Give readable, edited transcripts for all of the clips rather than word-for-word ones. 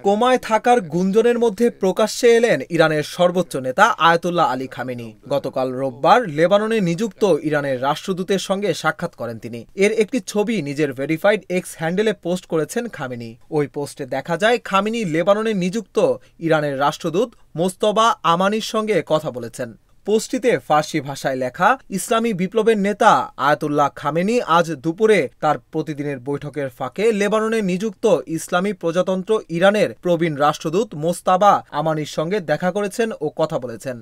কোমায় থাকার গুঞ্জনের মধ্যে প্রকাশ্যে এলেন ইরানের সর্বোচ্চ নেতা আয়াতুল্লাহ আলী খামেনি। গতকাল রোববার লেবাননে নিযুক্ত ইরানের রাষ্ট্রদূতের সঙ্গে সাক্ষাৎ করেন তিনি। এর একটি ছবি নিজের ভেরিফাইড এক্স হ্যান্ডেলে পোস্ট করেছেন খামেনি। ওই পোস্টে দেখা যায় খামেনি লেবাননে নিযুক্ত ইরানের রাষ্ট্রদূত মোস্তফা আমানির সঙ্গে কথা বলেছেন। পোস্টটিতে ফার্সি ভাষায় লেখা, ইসলামী বিপ্লবের নেতা আয়াতুল্লাহ খামেনি আজ দুপুরে তার প্রতিদিনের বৈঠকের ফাঁকে লেবাননে নিযুক্ত ইসলামী প্রজাতন্ত্র ইরানের প্রবীণ রাষ্ট্রদূত মোস্তাবা আমানির সঙ্গে দেখা করেছেন ও কথা বলেছেন।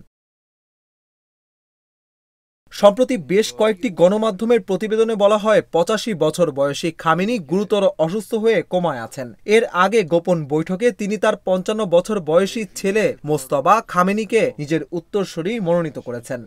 সম্প্রতি বেশ কয়েকটি গণমাধ্যমের প্রতিবেদনে বলা হয় ৮৫ বছর বয়সী খামেনি গুরুতর অসুস্থ হয়ে কোমায় আছেন। এর আগে গোপন বৈঠকে তিনি তার ৫৫ বছর বয়সী ছেলে মোস্তফা খামেনিকে নিজের উত্তরসূরি মনোনীত করেছেন।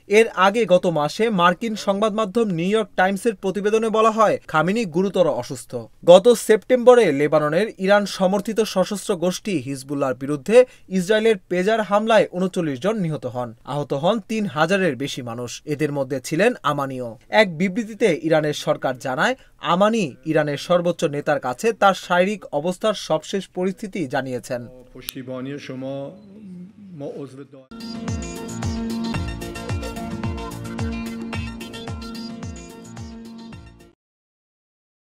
এর আগে গত মাসে মার্কিন সংবাদ মাধ্যম নিউ ইয়র্ক টাইমসের প্রতিবেদনে বলা হয় খামেনি গুরুতর অসুস্থ। গত সেপ্টেম্বরে লেবাননের ইরান সমর্থিত সশস্ত্র গোষ্ঠী হিজবুল্লাহর বিরুদ্ধে ইসরায়েলের পেজার হামলায় ৩৯ জন নিহত হন। আহত হন ৩,০০০-এর বেশি মানুষ। এদের মধ্যে ছিলেন আমানিও। এক বিবৃতিতে ইরানের সরকার জানায়, আমানি ইরানের সর্বোচ্চ নেতার কাছে তার শারীরিক অবস্থার সবশেষ পরিস্থিতি জানিয়েছেন।